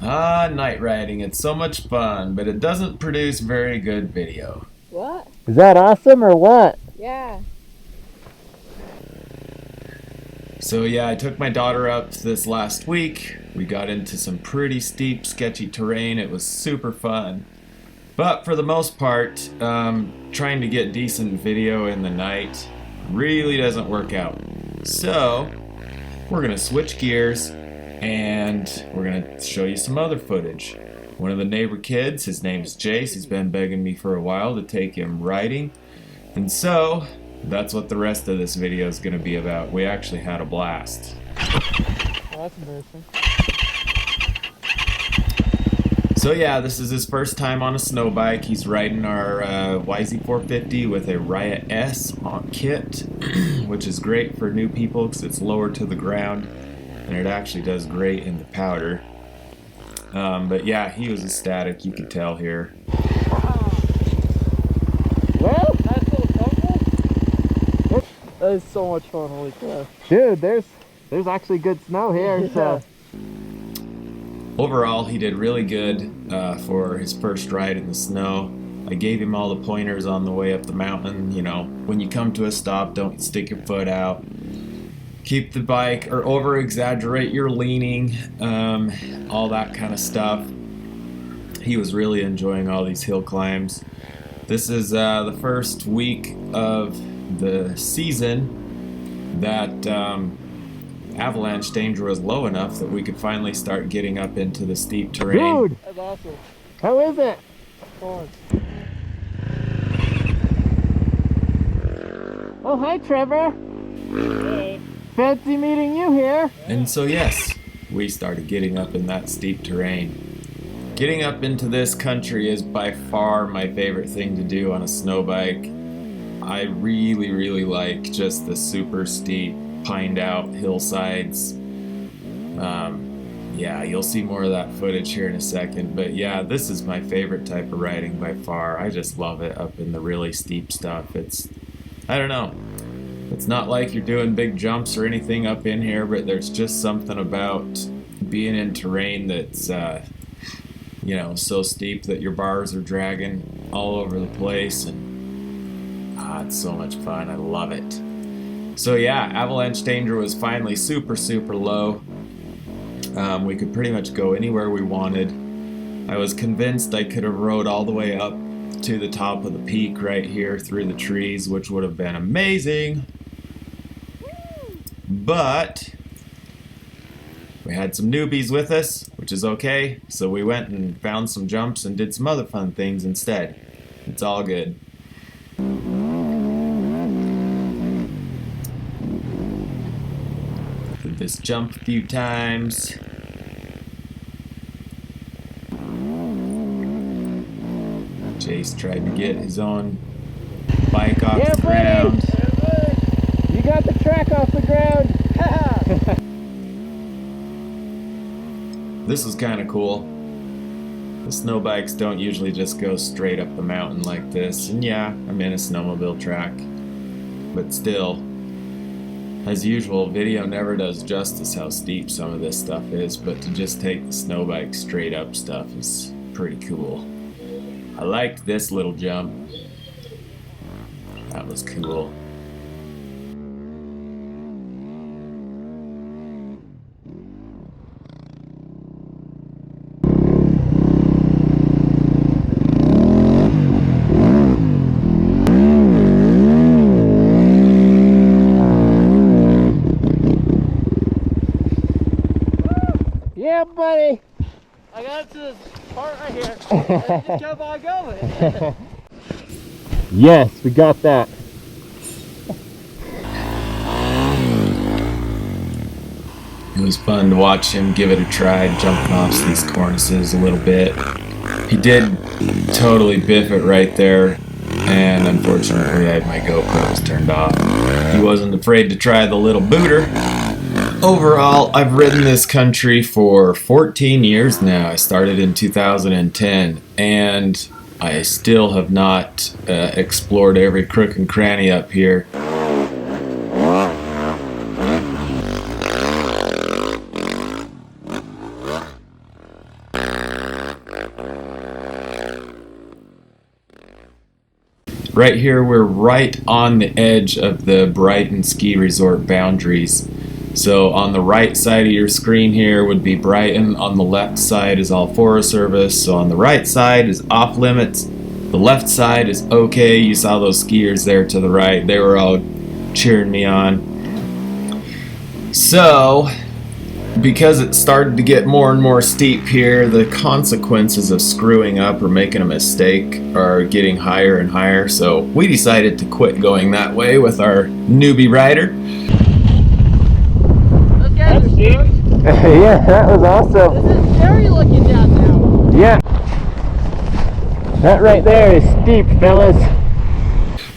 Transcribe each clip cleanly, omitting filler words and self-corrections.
Ah, night riding. It's so much fun, but it doesn't produce very good video. What? Is that awesome or what? Yeah. So yeah, I took my daughter up this last week. We got into some pretty steep, sketchy terrain. It was super fun. But for the most part, trying to get decent video in the night really doesn't work out. So we're gonna switch gears and we're gonna show you some other footage. One of the neighbor kids, his name's Jace, he's been begging me for a while to take him riding. And so that's what the rest of this video is gonna be about. We actually had a blast. Oh, that's embarrassing. So yeah, this is his first time on a snow bike. He's riding our YZ450 with a Riot S on kit, which is great for new people because it's lower to the ground and it actually does great in the powder. But yeah, he was ecstatic, you could tell here. Well, nice little tumble. That is so much fun, holy crap. Dude, there's actually good snow here, so. Overall, he did really good for his first ride in the snow. I gave him all the pointers on the way up the mountain. You know, when you come to a stop, don't stick your foot out. Keep the bike, or over-exaggerate your leaning, all that kind of stuff. He was really enjoying all these hill climbs. This is the first week of the season that avalanche danger was low enough that we could finally start getting up into the steep terrain. Dude! That's awesome. How is it? Oh, hi, Trevor. Hey. Fancy meeting you here. And so yes, we started getting up in that steep terrain. Getting up into this country is by far my favorite thing to do on a snow bike. I really like just the super steep, pined out hillsides. Yeah, you'll see more of that footage here in a second, but yeah, this is my favorite type of riding by far. I just love it up in the really steep stuff. I don't know, it's not like you're doing big jumps or anything up in here, but there's just something about being in terrain that's you know, so steep that your bars are dragging all over the place, and it's so much fun. I love it. So yeah, avalanche danger was finally super low. We could pretty much go anywhere we wanted. I was convinced I could have rode all the way up to the top of the peak right here through the trees, which would have been amazing. But we had some newbies with us, which is okay. So we went and found some jumps and did some other fun things instead. It's all good. Did this jump a few times. Jace tried to get his own bike off the ground. You got the track off the ground. This was kind of cool. The snow bikes don't usually just go straight up the mountain like this. And yeah, I'm in a snowmobile track. But still, as usual, video never does justice how steep some of this stuff is, but to just take the snow bike straight up stuff is pretty cool. I liked this little jump. That was cool. Yeah, buddy. I got to this part right here. And just kept on going. Yes, we got that. It was fun to watch him give it a try, jumping off these cornices a little bit. He did totally biff it right there, and unfortunately I had my GoPros turned off. He wasn't afraid to try the little booter. Overall, I've ridden this country for 14 years now. I started in 2010, and I still have not explored every crook and cranny up here. Right here, we're right on the edge of the Brighton ski resort boundaries. So on the right side of your screen here would be Brighton. On the left side is all Forest Service. So on the right side is off limits. The left side is okay. You saw those skiers there to the right. They were all cheering me on. So, because it started to get more and more steep here, the consequences of screwing up or making a mistake are getting higher and higher. So we decided to quit going that way with our newbie rider. That's steep. Yeah, that was awesome. This is scary looking down now. Yeah. That right there is steep, fellas.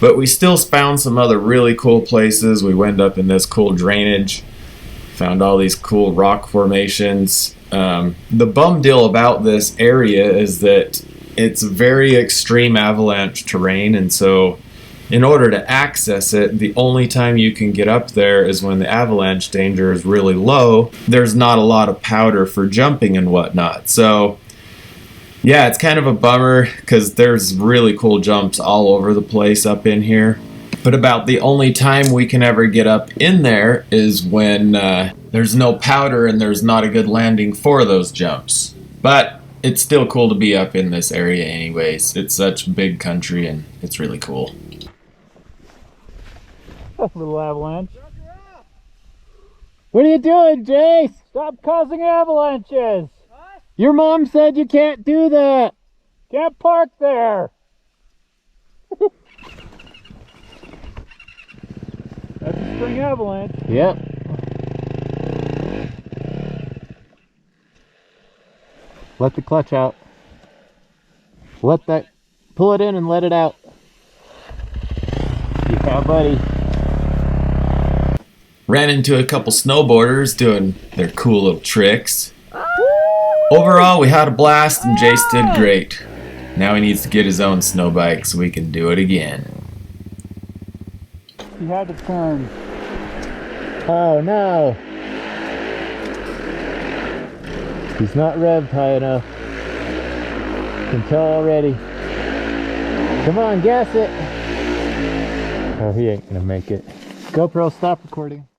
But we still found some other really cool places. We went up in this cool drainage, found all these cool rock formations. The bum deal about this area is that it's very extreme avalanche terrain, and so in order to access it, the only time you can get up there is when the avalanche danger is really low. There's not a lot of powder for jumping and whatnot. So yeah, it's kind of a bummer because there's really cool jumps all over the place up in here. But about the only time we can ever get up in there is when there's no powder and there's not a good landing for those jumps. But it's still cool to be up in this area anyways. It's such big country and it's really cool. Little avalanche. What are you doing, Jace? Stop causing avalanches. What? Your mom said you can't do that. Can't park there. That's a spring avalanche. Yep. Let the clutch out. Pull it in and let it out. Yeah, buddy. Ran into a couple snowboarders doing their cool little tricks. Overall, we had a blast and Jace did great. Now he needs to get his own snow bike so we can do it again. He had to turn. Oh no. He's not revved high enough. Can tell already. Come on, gas it. Oh, he ain't gonna make it. GoPro, stop recording.